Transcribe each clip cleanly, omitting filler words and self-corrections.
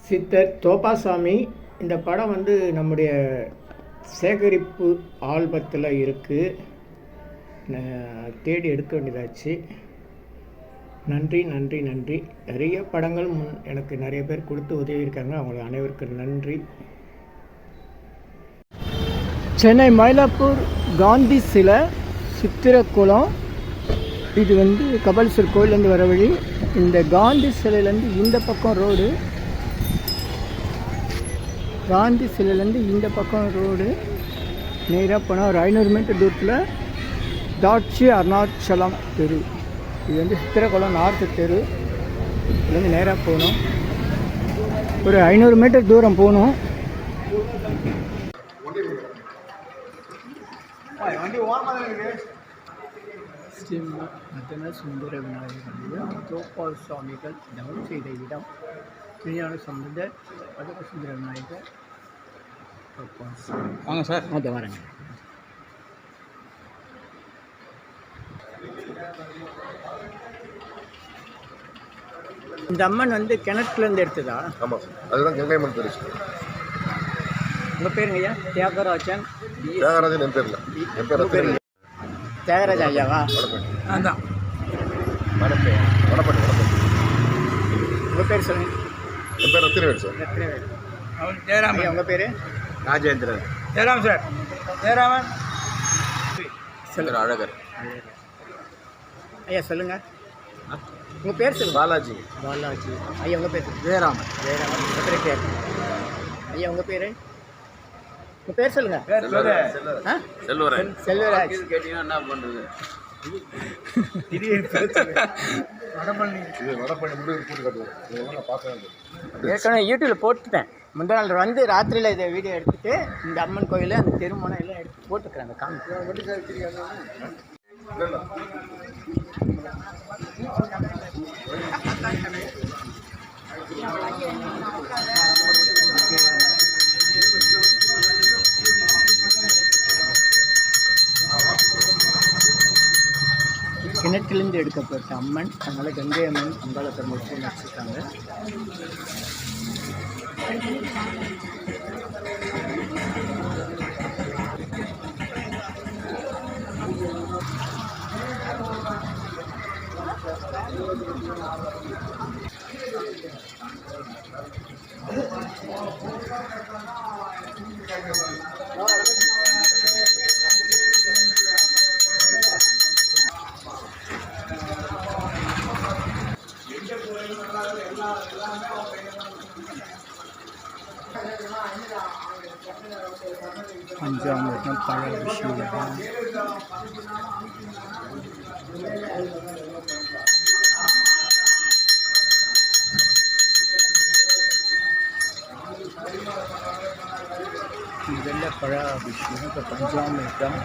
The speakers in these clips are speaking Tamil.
சித்தர் தோப்பாசாமி. இந்த படம் வந்து நம்முடைய சேகரிப்பு ஆல்பத்தில் இருக்குது. தேடி எடுக்க வேண்டியதாச்சு. நன்றி நன்றி நன்றி. நிறைய படங்கள் எனக்கு நிறைய பேர் கொடுத்து உதவியிருக்காங்க. அவங்களுக்கு அனைவருக்கும் நன்றி. சென்னை மயிலாப்பூர் காந்தி சிலை, சித்திரக்குளம். இது வந்து கபாலீஸ்வரர் கோயிலேருந்து வர வழி. இந்த காந்தி சிலையிலேருந்து இந்த பக்கம் ரோடு, காந்தி சிலையிலேருந்து இந்த பக்கம் ரோடு நேராக போனால் ஒரு 500 மீட்டர் தூரத்தில் தாட்சி அருணாச்சலம் தெரு. இது வந்து சித்திரக்குளம் நார்த்து தெரு. இதுலேருந்து நேராக போகணும். ஒரு 500 மீட்டர் தூரம் போகணும். ஸ்ரீ மதன சுந்தர விநாயகர் தோப்பால் சுவாமிகள் தவம் செய்த இடம். திருஞான சம்பந்தர், மதன சுந்தர விநாயகர். வாங்க சார். அதை வரேங்க. இந்த அம்மன் வந்து கிணற்றுலேருந்து எடுத்ததா? ஆமாம் சார், அதுதான் கங்கை அம்மன் பேர். உங்கள் பேருங்க ஐயா? தியாகராஜன். தியாகராஜன் என் பேர் இல்லை, என் பேர் ரத்தினவேல். தியாகராஜன் ஐயாவா? அதான் வடப்பேட்டை. உங்கள் பேர் சொல்லுங்கள். என் பேர் ரத்தினவேல் சார். ரத்னவேல். அவர் ஜெயராமன். ஐயா உங்கள் பேர்? ராஜேந்திரன். ஜெயராம் சார். ஜெயராமன். சொல்லுங்கள். அழகர். ஐயா சொல்லுங்கள். உங்கள் பேர் சொல்லுங்கள். பாலாஜி. பாலாஜி. ஐயா உங்கள் பேர்? ஜெயராமன். ஜெயராமன். எத்தனை பேர்? ஐயா உங்கள் பேர்? உங்கள் பேர் சொல்லுங்கள். ஆ? செல்வராஜ். செல்வராஜ். கேட்டீங்கன்னா என்ன பண்ணுறது? ஏற்கனவே யூடியூப்பில் போட்டுட்டேன். முந்தா நாள் வந்து ராத்திரியில் இதை வீடியோ எடுத்துகிட்டு இந்த அம்மன் கோயில் அந்த திருமணம் எல்லாம் எடுத்து போட்டுக்கிறேன். அந்த காமிச்சு கிணற்றிலிருந்து எடுக்கப்பட்ட அம்மன். அதனால் கங்கை அம்மன் அங்காள பெருமாள் வச்சுருக்காங்க. பஞ்சாமிர்தம், பழ அபிஷேகம். இதெல்லாம் பழ அபிஷேகம். இப்போ பஞ்சாமிர்தம்.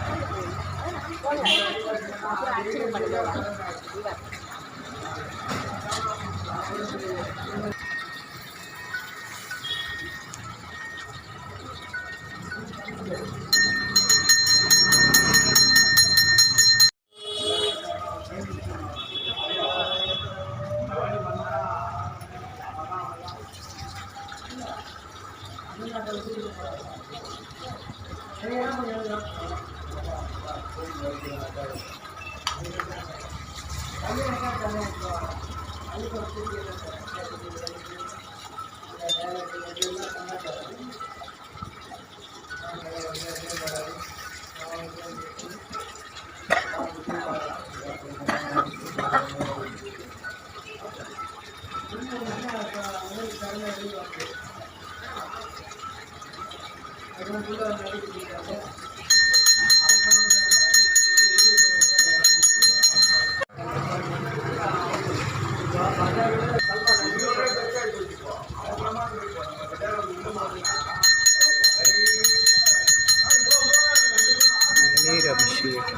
நீர் அபிஷேகம்,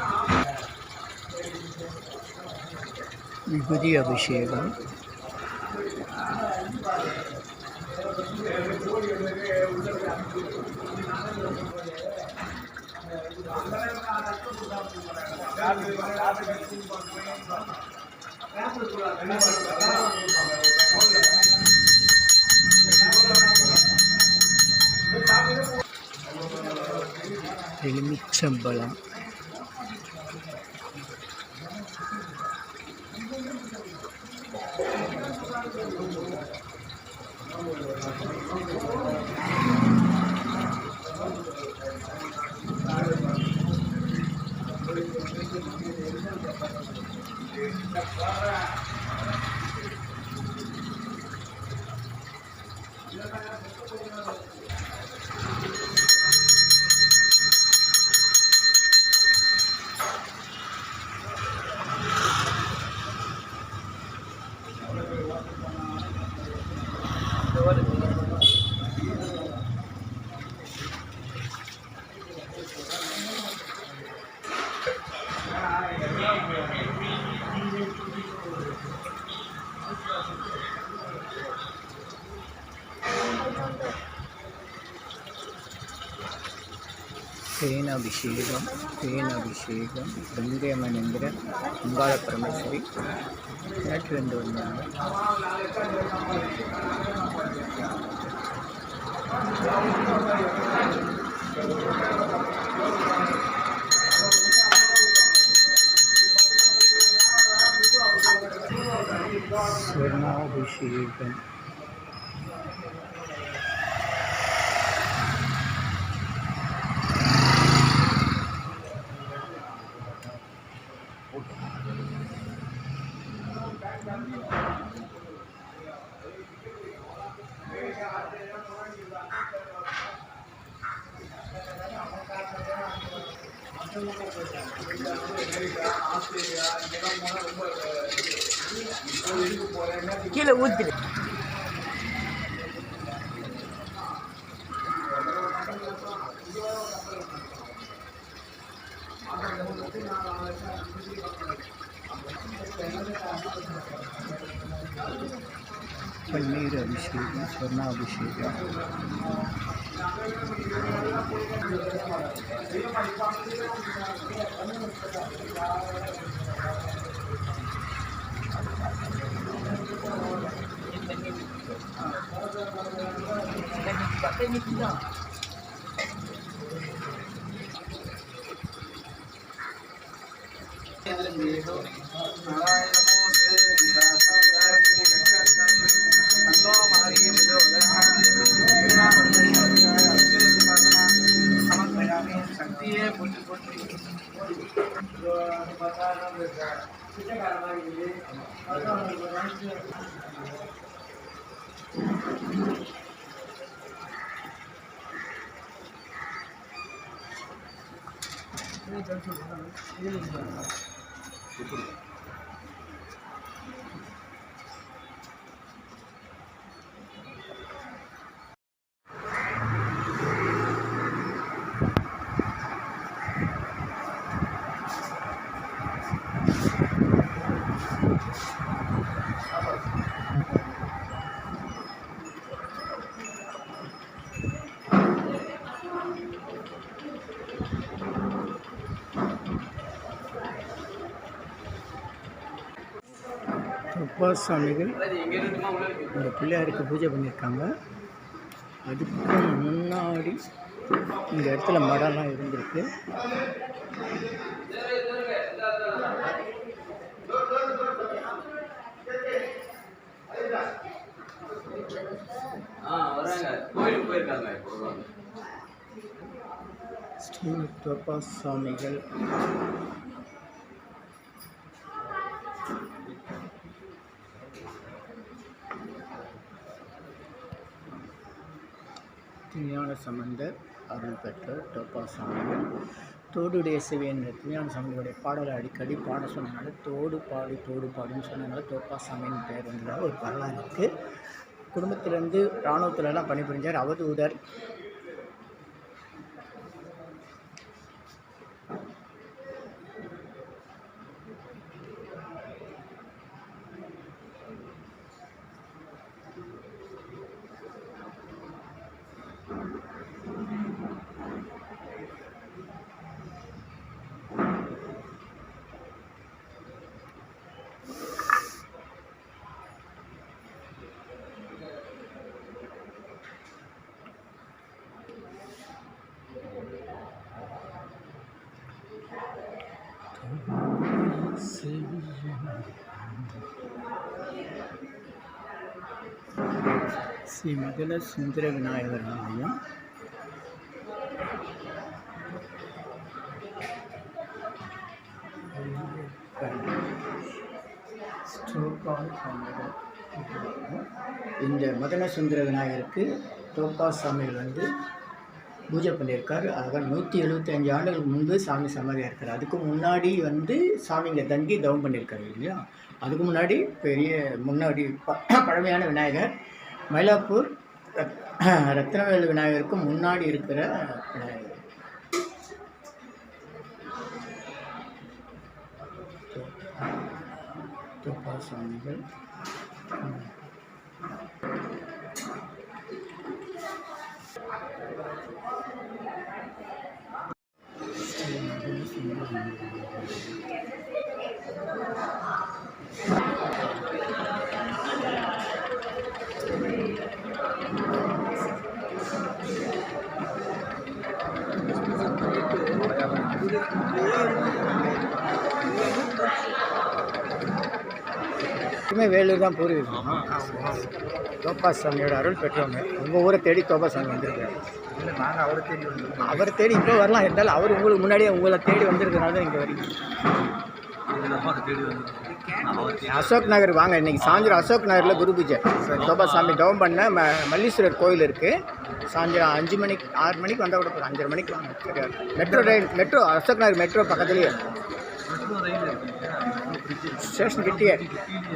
விபூதி அபிஷேகம். எலுமிச்சம்பழம், தேனாபிஷேகம், தேனாபிஷேகம், வெங்கயம்மன் என்கிற அங்காள பரமேஸ்வரி நேற்றிலிருந்து வந்தாங்க. ஸ்வர்ணாபிஷேகம், கீழே ஊற்றி பன்னீர் அபிஷேகம், ஸ்வர்ணாபிஷேகம், சுவாமிகள் இந்த பிள்ளையாருக்கு பூஜை பண்ணியிருக்காங்க. அதுக்கு முன்னாடி இந்த இடத்துல மடம்லாம் இருந்திருக்கு. ஸ்ரீ சுவாமிகள் திருஞான சம்பந்தர் அருள் பெற்ற டோப்பாசாமிகள் தோடுடைய சிவன் திருஞான சம்பந்தருடைய பாடலை அடிக்கடி பாட சொன்னதுனால தோடு பாடுன்னு சொன்னதுனால டோப்பாசாமின்னு பேர் வந்ததாக ஒரு வரலாறு இருக்குது. குடும்பத்திலேருந்து இராணுவத்துலலாம் பணிபுரிஞ்சார். அவதூதர். ஸ்ரீ மிதில சுந்தர விநாயகர் ஆலயம். இந்த மதன சுந்தர விநாயகருக்கு தோப்பா சாமிகள் வந்து பூஜை பண்ணியிருக்காரு. ஆக 175 ஆண்டுகளுக்கு முன்பு சாமி சமாதியாக இருக்கார். அதுக்கு முன்னாடி வந்து சாமி இங்கே தங்கி தவம் பண்ணியிருக்காரு இல்லையா. அதுக்கு முன்னாடி முன்னாடி பழமையான விநாயகர் மயிலாப்பூர் ரத்னவேலு விநாயகருக்கு முன்னாடி இருக்கிற விநாயகர். தோப்பா சாமிகள் வேலூர் தான் பூர்வீகம். தோப்பா சாமியோட அருள் பெற்றவங்க. உங்கள் ஊரை தேடி தோப்பா சாமி வந்திருக்காரு. நாங்கள் அவரை தேடி வந்திருக்கோம். அவரை தேடி இப்போ வரலாம், இருந்தாலும் அவர் உங்களுக்கு முன்னாடியே உங்களை தேடி வந்திருக்கிறனால தான் இங்கே வரீங்க. அசோக் நகர் வாங்க, இன்றைக்கி சாயந்தரம் அசோக் நகரில் குரு பூஜை. தோப்பா சாமி தவம் பண்ண மல்லீஸ்வரர் கோயில் இருக்குது. சாயந்தரம் 5 மணிக்கு 6 மணிக்கு வந்தால் கூட போகிறோம். 5:30 மணிக்கு வாங்க. மெட்ரோ அசோக் நகர் மெட்ரோ பக்கத்துலேயே ஸ்டேஷன் கிட்டே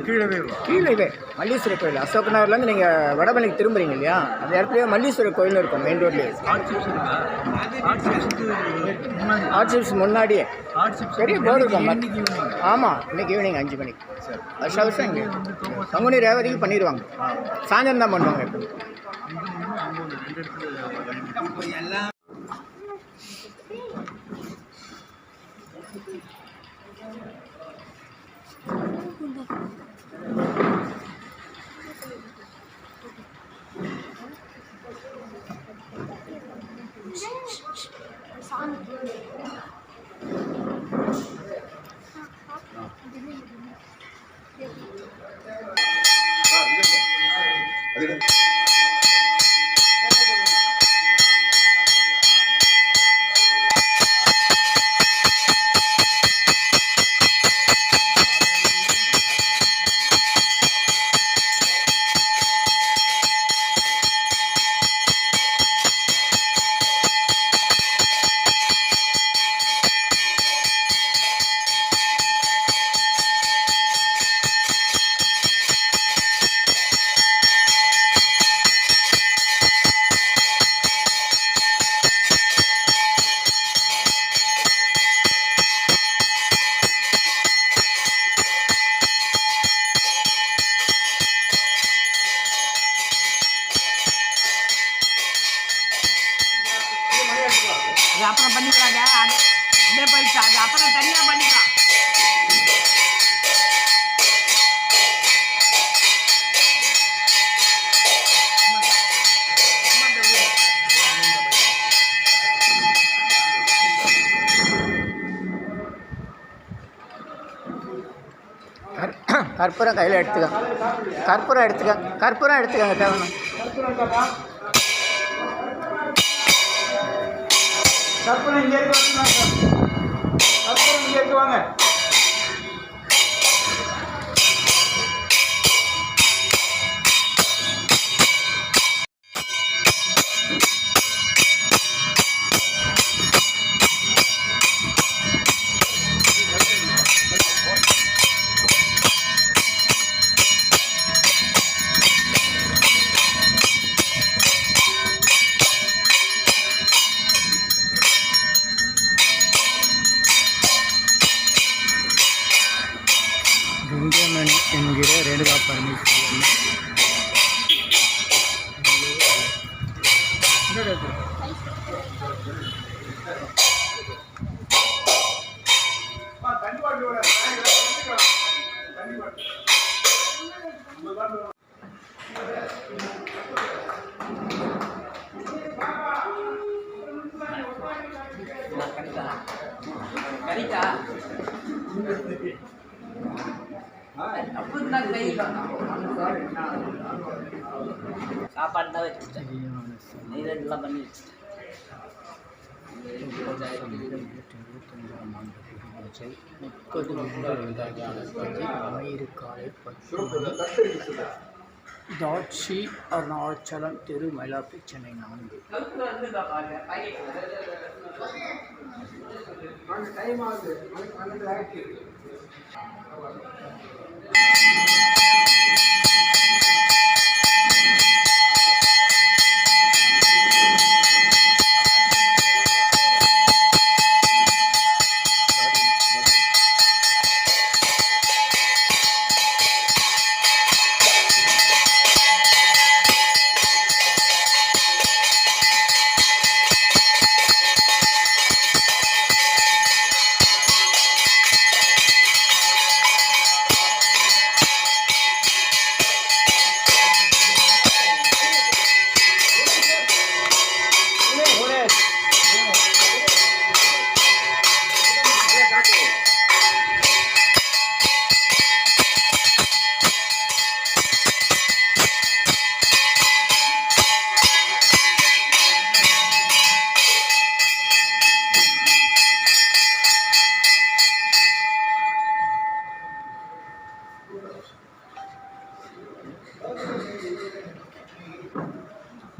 கீழே மல்லீஸ்வரர் கோயில். அசோக் நகர்லேருந்து நீங்கள் வடபழனிக்கு திரும்புறீங்க இல்லையா, அந்த இடத்துல மல்லீஸ்வரர் கோயில் இருக்கும் மெயின் ரோட்லேயே. ஆர்ட்ஸ் முன்னாடியே பெரிய போர்டு இருக்கும். ஆமாம், இன்னைக்கு ஈவினிங் 5 மணிக்கு வருஷம் இங்கே பங்குனி ரேவதிக்கு பண்ணிடுவாங்க. சாயந்தரம் தான் பண்ணுவாங்க. அது அப்புறம் பண்ணிக்கலாங்க. அது அப்படியே போயிடுச்சு. அது அப்புறம் தனியாக பண்ணிக்கலாம். கற்பூரம் கையில் எடுத்துக்கோங்க. கற்பூரம் எடுத்துக்கோங்க தேவணும். கற்பூரம் இங்கே இருக்கு. கற்பூரம் இங்கே இருக்கு, வாங்க. கங்கைமணி என்கிற ரேணுகா பரமேஸ்வரன் நான் கண்டிப்பாக சாப்பாடு தான் வச்சுட்டேன், இதெல்லாம் பண்ணி வச்சுட்டேன். தாட்சி அருணாச்சலம் தெரு, மயிலாப்பூர், சென்னை 4.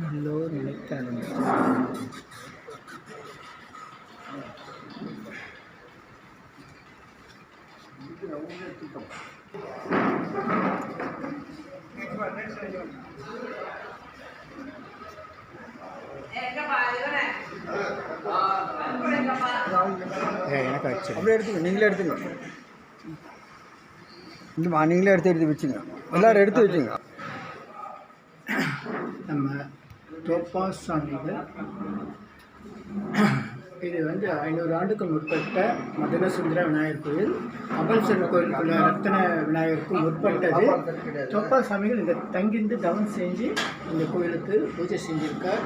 எல்லோரும் நினைக்க எனக்கு ஆச்சு. அப்படியே எடுத்துங்க, நீங்களே எடுத்துங்க. இல்லைம்மா, நீங்களே எடுத்து வச்சுங்க, எல்லோரும் எடுத்து வச்சுங்க. நம்ம தோப்பாஸ் சாமிகள் இது வந்து 500 ஆண்டுக்கு முற்பட்ட மதனசுந்தர விநாயகர் கோயில், அபல்சன் கோயிலுக்குள்ள ரத்தன விநாயகருக்கு முற்பட்டது. தோப்பாஸ் சாமிகள் இந்த தங்கிருந்து தவம் செஞ்சு இந்த கோயிலுக்கு பூஜை செஞ்சுருக்கார்.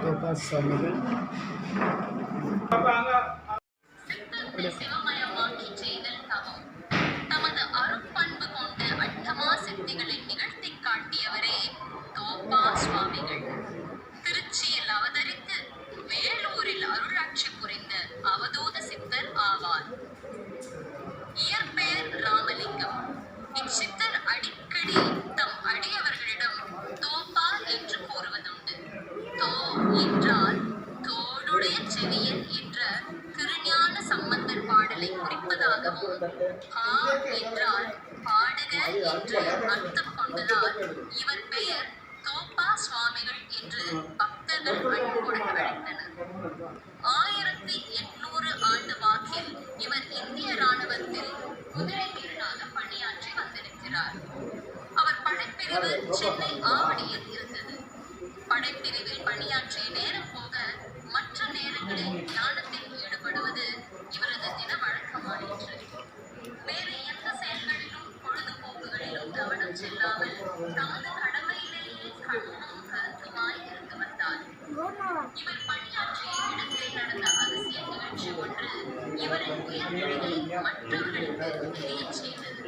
தோப்பாஸ் சாமிகள் திருச்சியில் அவதரித்து வேலூரில் அருளாட்சி புரிந்த அவதூத சித்தர் ஆவார். இயற்பெயர் ராமலிங்கம். இச்சித்தர் அடிக்கடி தம் அடியவர்களிடம் தோப்பா என்று கூறுவதுண்டு. தோ என்றால் தோடுடைய செவியன் என்ற திருஞான சம்பந்தர் பாடலை குறிப்பதாகவும், ஆ என்றால் பாடுக என்று அர்த்தம் கொண்டதால் இவர் பெயர் தோப்பா சுவாமிகள் என்று பக்தர்கள் அன்போடு அழைத்தனர். 1800 ஆண்டு வாக்கில் இவர் இந்திய இராணுவத்தில் குதிரை வீரனாக பணியாற்றி வந்திருக்கிறார். அவர் படைப்பிரிவு சென்னை ஆவடியில் இருந்தது. படைப்பிரிவில் பணியாற்றிய நேரம் போக மற்ற நேரங்களில் ஞானத்தில் ஈடுபடுவது இவரது தின வழக்கமாயிற்று. வேறு எந்த செயல்களிலும் பொழுதுபோக்குகளிலும் கவனம் செல்லாமல் தமது கடமையிலேயே கண்ணும் கருத்துமாய் இருந்து வந்தார். இவர் பணியாற்றிய இடத்தில் நடந்த அதிசய நிகழ்ச்சி ஒன்று இவரின் உயர்நிலையை மற்றவர்களுக்கு தெரியச் செய்தது.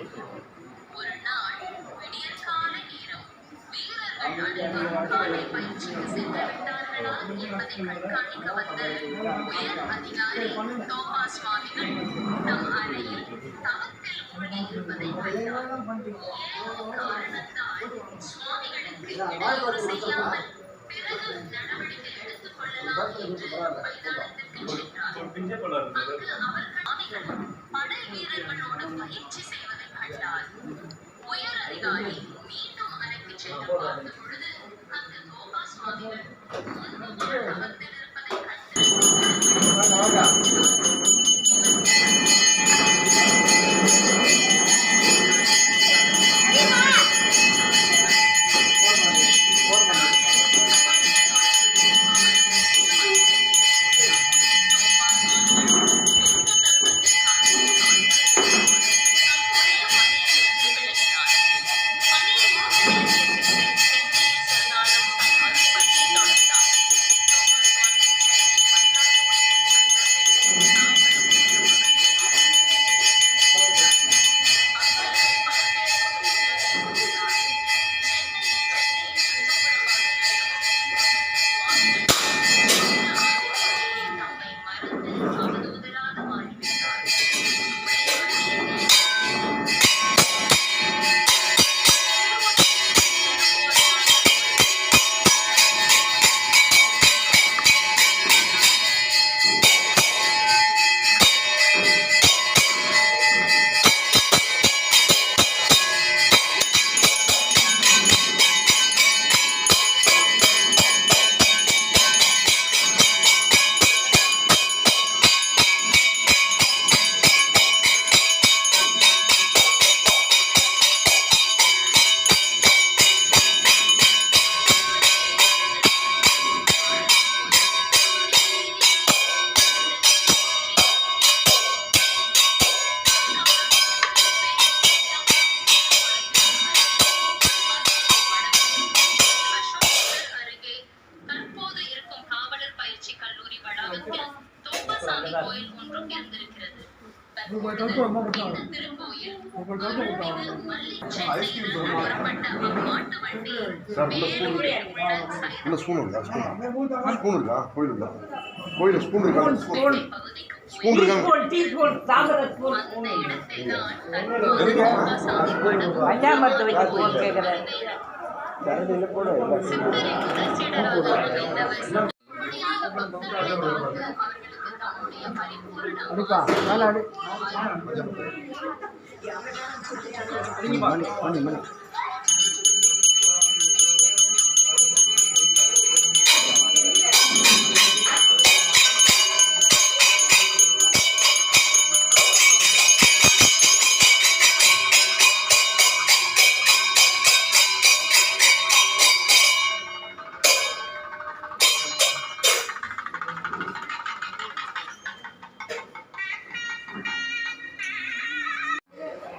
ஒரு நாள் விடியற்கால நேரம் வீரர்கள் அனைவரும் காலை பயிற்சிக்கு சென்று விட்டார்களா என்பதை கண்காணிக்க வந்த உயர் அதிகாரி தோப்பா சுவாமிகள் தம் அறையில் தவத்தில் மூழ்கி இருப்பதை கண்டார். ஏதோ காரணத்தால் சுவாமிகளுக்கு இடையூறு செய்யாமல் பிறகு நடவடிக்கை எடுத்துக் கொள்ளலாம் என்று மைதானத்திற்கு சென்றார். அங்கு அவர்கள் சுவாமிகள் படை வீரர்களோடு பயிற்சி செய்வதை கண்டார். உயர் அதிகாரி மீண்டும் அறைக்கு சென்று பார்த்த பொழுது அங்கு தோப்பா சுவாமிகள் முன்பு தவத்தில் இருப்பதை கண்டு இந்த திருக்கோயில் அருள்மிகு மல்லி சென்னையிலிருந்து புறப்பட்ட அம்மாட்டு வண்டி வேலூரில் இல்லை ஸ்பூன் இருக்கா ஸ்பூன் இருக்கா கோயில் இருக்கா கோயில் ஸ்பூன் இருக்கா ஸ்பூன் இருக்கா அந்த இடத்தில்தான் தற்போது சாமி பஞ்சாமரத்தை வச்சு போன் கேட்குறேன். சித்தரை முதற்சீடராக அமைந்தவர் முழுமையாக பக்தர்களை காத்து அவர்களுக்கு தம்முடைய பரிபூரண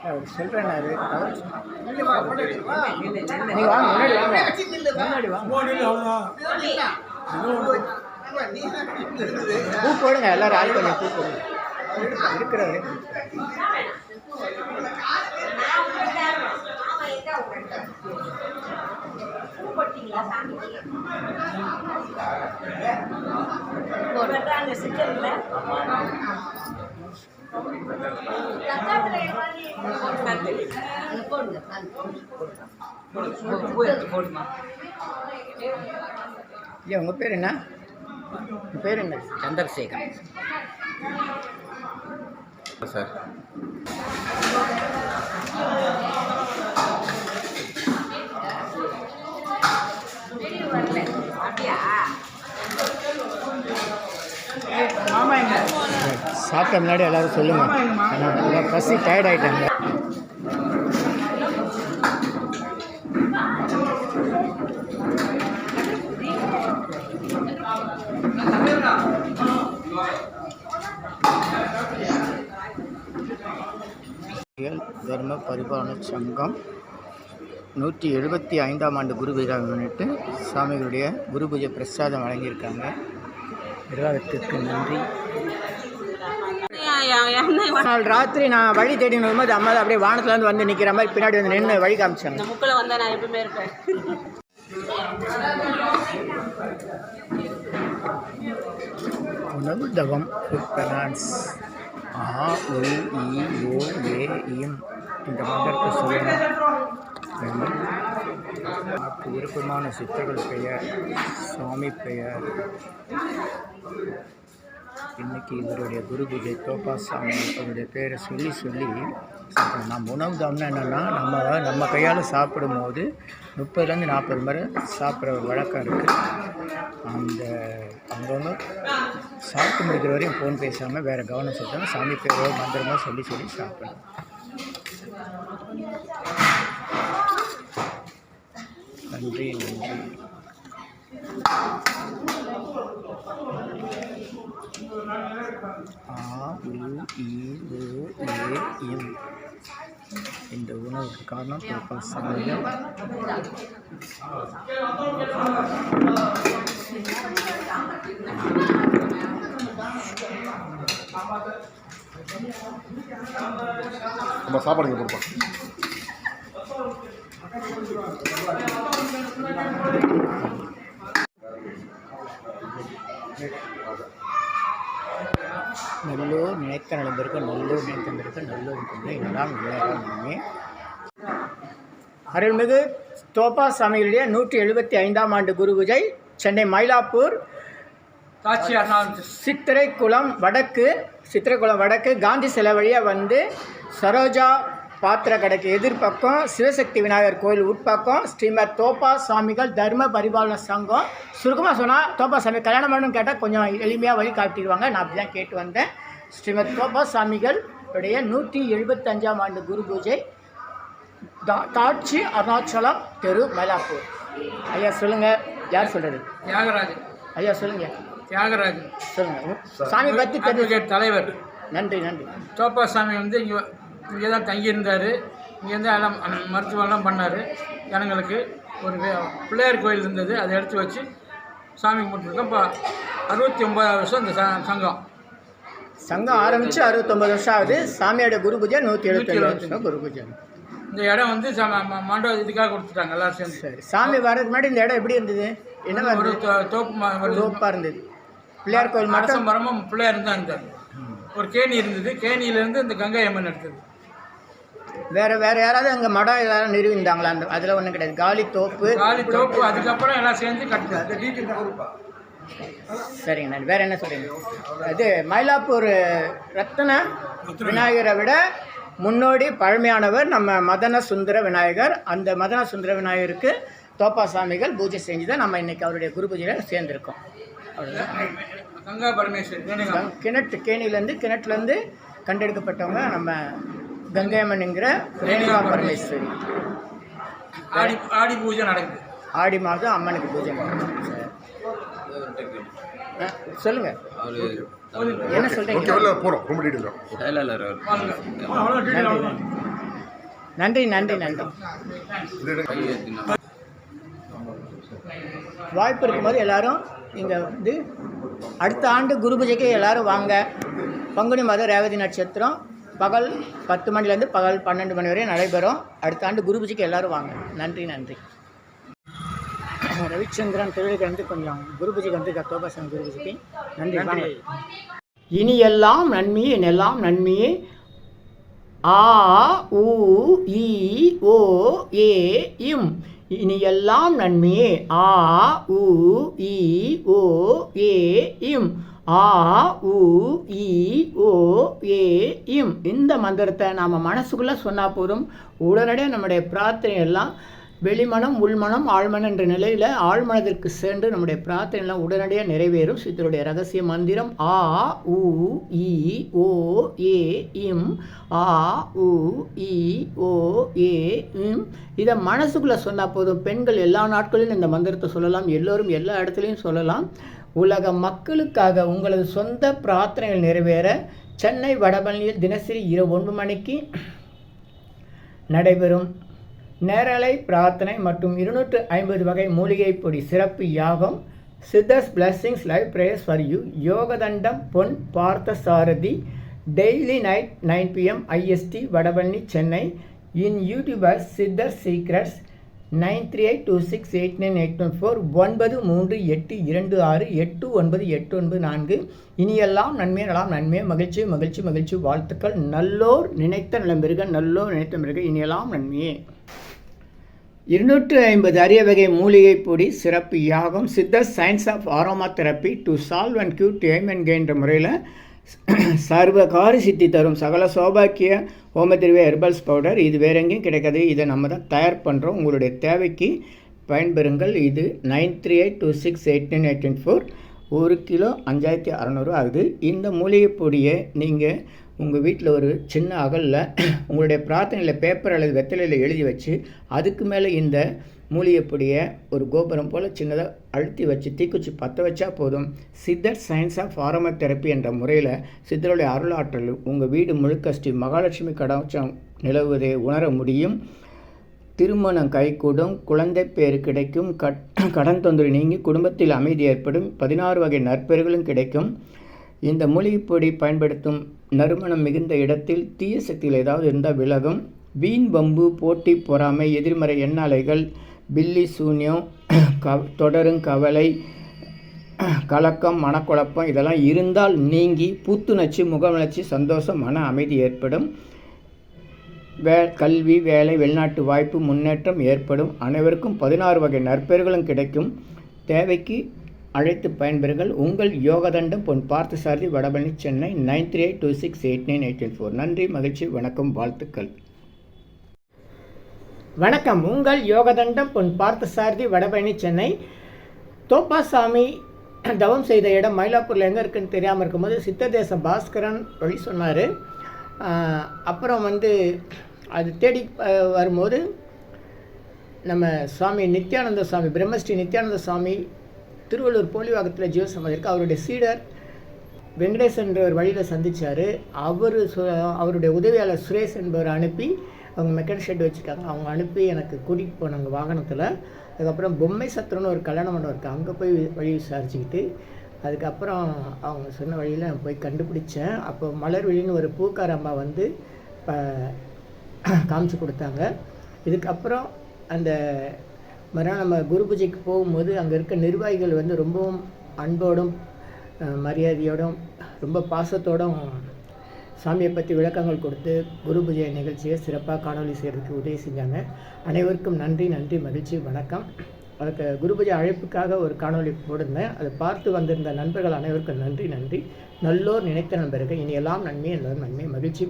அவர் சொல்கிறேன்னாரு நீங்கள் வாங்க முன்னாடி வாங்க பூ போடுங்க எல்லாரும் ஆள் கொஞ்சம் பூ போடுங்க இருக்கிறவரே ஐயா உங்கள் பேர் என்ன? உங்கள் பேர் என்ன? சந்திரசேகர் சார். சாப்பிட்ட முன்னாடி எல்லாரும் சொல்லுங்க, பசி டயர்ட் ஆகிட்டாங்க. தர்ம பரிபாலன சங்கம் 175ஆம் ஆண்டு குரு பூஜை முன்னிட்டு சாமிகளுடைய குரு பூஜை பிரசாதம் வழங்கியிருக்காங்க. நிர்வாகத்திற்கு நன்றி. நாள் ராத்திரி நான் வழி தேடி வரும்போது அம்மா அப்படியே வானத்துலேருந்து வந்து நிற்கிற மாதிரி பின்னாடி வந்து நின்று வழி காமிச்சாங்க. முக்கில் வந்தால் நான் எப்பவுமே இருப்பேன். உணவு தவம் பிரான்ஸ் ஆ உ இ ஓ ஏ இம் இந்த மந்திரத்தை சொல்லணும். நமக்கு விருப்பமான சித்தர்கள் பெயர், சுவாமி பெயர். இன்னைக்கு இவருடைய குரு பூஜை தோப்பா சாமி அவருடைய பேரை சொல்லி நம்ம உணவு தாம்னா என்னென்னா நம்ம கையால் சாப்பிடும்போது 30லேருந்து 40 முறை சாப்பிட்ற வழக்கம் இருக்குது. அந்த அவங்கவுங்க சாப்பிட்டு முடிக்கிற வரையும் ஃபோன் பேசாமல் வேறு கவனம் செலுத்தாமல் சாமி பேரோ மந்திரமோ சொல்லி சாப்பிடணும். நன்றி. ஆ உ இ ஓ ஏ இம் இந்த உணவுக்கு காரணம் தோப்பா சாமிகள். நம்ம சாப்பாடு இங்கே கொடுப்போம். நல்லூர் நினைத்த நடந்திருக்க நல்லூர் நினைத்திருக்க நல்லூர் இதெல்லாம் விளையாடுமே. அருள்மிகு தோப்பா சாமிகளுடைய 175ஆம் ஆண்டு குரு பூஜை சென்னை மயிலாப்பூர் சித்திரைக்குளம் வடக்கு காந்தி சிலை வழியாக வந்து சரோஜா பாத்திர கடைக்கு எதிர்பக்கம் சிவசக்தி விநாயகர் கோயில் உட்பக்கம் ஸ்ரீமத் தோப்பா சாமிகள் தர்ம பரிபாலன சங்கம். சுருக்கமாக சொன்னால் தோப்பா சாமி கல்யாணம் பண்ணணும்னு கேட்டால் கொஞ்சம் எளிமையாக வழி காட்டிடுவாங்க. நான் அப்படி தான் கேட்டு வந்தேன். ஸ்ரீமத் தோப்பா சாமிகள் உடைய 175ஆம் ஆண்டு குரு பூஜை தாட்சி அருணாச்சலம் தெரு மயிலாப்பூர். ஐயா சொல்லுங்கள், யார் சொல்கிறது? தியாகராஜன். ஐயா சொல்லுங்கள். தியாகராஜன் சொல்லுங்கள். சாமி பற்றி அட்வொகேட் தலைவர். நன்றி. தோப்பா சாமி வந்து இங்கே தான் தங்கியிருந்தார். இங்கேருந்து எல்லாம் மருத்துவம்லாம் பண்ணார். ஜனங்களுக்கு ஒரு பிள்ளையார் கோயில் இருந்தது, அதை எடுத்து வச்சு சாமி கும்பிட்டுருக்கோம். இப்போ 69 வருஷம் இந்த சங்கம். சங்கம் ஆரம்பித்து 69 வருஷம் ஆகுது. சாமியோட குரு பூஜை 175 வருஷம் குரு பூஜை. இந்த இடம் வந்து மண்டபம் இதுக்காக கொடுத்துட்டாங்க எல்லாரும் சேர்ந்து. சரி, சாமி வர்றதுக்கு முன்னாடி இந்த இடம் எப்படி இருந்தது? என்ன ஒரு தோப்பாக இருந்தது. பிள்ளையார் கோயில் மட்டும் மரமும் பிள்ளையார் தான் இருந்தார். ஒரு கேணி இருந்தது. கேணியிலேருந்து இந்த கங்கை அம்மன் எடுத்தது. வேற யாராவது அங்கே மடம் ஏதாவது நிறுவிந்தாங்களா? அந்த அதில் ஒன்றும் கிடையாது. காலி தோப்பு அதுக்கப்புறம் எல்லாம் சேர்ந்து கட்டுறது. சரிங்க. நான் வேறு என்ன சொல்கிறீங்க? இது மயிலாப்பூர் ரத்தன விநாயகரை விட முன்னோடி பழமையானவர் நம்ம மதன சுந்தர விநாயகர். அந்த மதன சுந்தர விநாயகருக்கு தோப்பா சாமிகள் பூஜை செஞ்சு தான் நம்ம இன்றைக்கி அவருடைய குரு பூஜையில் சேர்ந்துருக்கோம். அவ்வளோதான். கங்கா பரமேஸ்வரி கிணற்றுலேருந்து கண்டெடுக்கப்பட்டவங்க நம்ம கங்கையம்மன்ங்கிற ரேணுகா பரமேஸ்வரி. ஆடி பூஜை நடக்குது. ஆடி மாதம் அம்மனுக்கு பூஜை நடக்குது. சொல்லுங்க, என்ன சொல்றீங்க? நன்றி. வாய்ப்பு இருக்கும்போது எல்லாரும் இங்கே வந்து அடுத்த ஆண்டு குரு பூஜைக்கு எல்லாரும் வாங்க. பங்குனி மாதம் ரேவதி நட்சத்திரம் பகல் 10 மணிலேருந்து பகல் 12 மணி வரை நடைபெறும். அடுத்த ஆண்டு குரு பூஜைக்கு எல்லாரும் வாங்க. நன்றி. ரவிச்சந்திரன் திருவிழுக்கு வந்து கொஞ்சம் குரு பூஜைக்கு வந்து தோபாசன் குரு பூஜைக்கு நன்றி. இனி எல்லாம் நன்மையே, எல்லாம் நன்மையே. ஆ உ இ ஓ ஏ இம். இனி எல்லாம் நன்மையே. ஆ உ இ ஓ ஏ இம். ஆ உ இ ஓ ஏ இம். இந்த மந்திரத்தை நாம் மனசுக்குள்ளே சொன்னால் போதும். உடனடியாக நம்முடைய பிரார்த்தனை எல்லாம் வெளிமனம் உள்மனம் ஆழ்மனம் என்ற நிலையில் ஆழ்மனத்திற்கு சென்று நம்முடைய பிரார்த்தனை எல்லாம் உடனடியாக நிறைவேறும். சித்தருடைய ரகசிய மந்திரம் ஆ உ இ ஓ ஏ இம். ஆ உ இ ஓ ஏ இம். இதை மனசுக்குள்ளே சொன்னால் போதும். பெண்கள் எல்லா நாட்களிலும் இந்த மந்திரத்தை சொல்லலாம். எல்லோரும் எல்லா இடத்துலையும் சொல்லலாம். உலக மக்களுக்காக உங்களது சொந்த பிரார்த்தனைகள் நிறைவேற சென்னை வடபழனியில் தினசரி இரவு 9 மணிக்கு நடைபெறும் நேரலை பிரார்த்தனை மற்றும் 250 வகை மூலிகை பொடி சிறப்பு யாகம் Siddhars blessings live prayers for you. யோகதண்டம் Pon Parthasarathy daily night 9 PM IST Vadapalani Chennai. In YouTuber Siddhar secrets 9382689814 938226898994. இனியெல்லாம் நன்மையே நலாம் நன்மையே மகிழ்ச்சி வாழ்த்துக்கள். நல்லோர் நினைத்த நலம் பெருக நல்லோர் நினைத்த பெருக இனியெல்லாம் நன்மையே. 250 அரிய வகை மூலிகை பொடி சிறப்பு யாகம் Siddhar science of aromatherapy to solve and cure to aim and கெயின்ற முறையில் சர்வகாரி சித்தி தரும் சகல சௌபாக்கிய ஹோமதிர்வே ஹெர்பல்ஸ் பவுடர். இது வேற எங்கேயும் கிடைக்காது. இதை நம்ம தான் தயார் பண்ணுறோம். உங்களுடைய தேவைக்கு பயன்பெறுங்கள். இது 9382689814. 1 கிலோ 5600 ஆகுது. இந்த மூலிகை பொடியை நீங்கள் உங்கள் வீட்டில் ஒரு சின்ன அகலில் உங்களுடைய பிரார்த்தனையில் பேப்பர் அல்லது வெத்தலையில் எழுதி வச்சு அதுக்கு மேலே இந்த மூலிகை பொடியை ஒரு கோபுரம் போல் சின்னதாக அழுத்தி வச்சு தீக்குச்சி பற்ற வச்சா போதும். சித்தர் சயின்ஸ் ஆஃப் ஆரோமா தெரப்பி என்ற முறையில் சித்தருடைய அருளாற்றல் உங்கள் வீடு முழுக்க ஸ்ரீ மகாலட்சுமி கடாட்சம் நிலவுவதை உணர முடியும். திருமணம் கைகூடும், குழந்தை பேர் கிடைக்கும், கடன் தொந்தரவு நீங்கி குடும்பத்தில் அமைதி ஏற்படும், 16 வகை நற்பெறுகளும் கிடைக்கும். இந்த மூலிகைப்பொடி பயன்படுத்தும் நறுமணம் மிகுந்த இடத்தில் தீய சக்திகள் ஏதாவது இருந்தால் விலகும். வீண் வம்பு போட்டி பொறாமை எதிர்மறை எண்ணாலைகள் பில்லி சூன்யம் தொடரும் கவலை கலக்கம் மனக்குழப்பம் இதெல்லாம் இருந்தால் நீங்கி புத்துணர்ச்சி முகமலர்ச்சி சந்தோஷம் மன அமைதி ஏற்படும். கல்வி வேலை வெளிநாட்டு வாய்ப்பு முன்னேற்றம் ஏற்படும். அனைவருக்கும் 16 வகை நற்பெறுகளும் கிடைக்கும். தேவைக்கு அழைத்து பயன்பெறுங்கள். உங்கள் யோகதண்டம் பொன் பார்த்தசாரதி வடபழனி சென்னை 9382689814. நன்றி மகிழ்ச்சி வணக்கம் வாழ்த்துக்கள். வணக்கம். உங்கள் யோகதண்டம் பொன் பார்த்தசாரதி வடபழனி சென்னை. தோப்பாசாமி தவம் செய்த இடம் மயிலாப்பூரில் எங்கே இருக்குன்னு தெரியாமல் இருக்கும்போது சித்ததேச பாஸ்கரன் வழி சொன்னார். அப்புறம் அது தேடி வரும்போது நம்ம சுவாமி நித்யானந்த சுவாமி பிரம்மஸ்ரீ நித்யானந்த சுவாமி திருவள்ளூர் போலிவாகத்தில் ஜீவசமாதி இருக்குது. அவருடைய சீடர் வெங்கடேஷ் என்றவர் வழியில் சந்தித்தார். அவருடைய உதவியாளர் சுரேஷ் என்பவர் அனுப்பி அவங்க மெக்கானிக் ஷெட் வச்சுருக்காங்க. அவங்க அனுப்பி எனக்கு கூட்டிகிட்டு போனாங்க வாகனத்தில். அதுக்கப்புறம் பொம்மை சத்திரம்னு ஒரு கல்யாண மண்டபம் இருக்குது. அங்கே போய் வழி விசாரிச்சுக்கிட்டு அதுக்கப்புறம் அவங்க சொன்ன வழியில் நான் போய் கண்டுபிடிச்சேன். அப்போ மலர்விழின்னு ஒரு பூக்கார அம்மா வந்து காமிச்சு கொடுத்தாங்க. இதுக்கப்புறம் அந்த மறுநாள் நம்ம குரு பூஜைக்கு போகும்போது அங்கே இருக்க நிர்வாகிகள் வந்து ரொம்பவும் அன்போடும் மரியாதையோடும் ரொம்ப பாசத்தோடும் சாமியை பற்றி விளக்கங்கள் கொடுத்து குரு பூஜை நிகழ்ச்சியை சிறப்பாக காணொலி செய்கிறதுக்கு உதவி செஞ்சாங்க. அனைவருக்கும் நன்றி, மகிழ்ச்சி, வணக்கம். அதுக்கு குரு பூஜை அழைப்புக்காக ஒரு காணொலி போட்டிருந்தேன். அதை பார்த்து வந்திருந்த நண்பர்கள் அனைவருக்கும் நன்றி. நல்லோர் நினைத்த நண்பர்கள் இனி எல்லாம் நன்மை, எல்லோரும் நன்மை. மகிழ்ச்சி.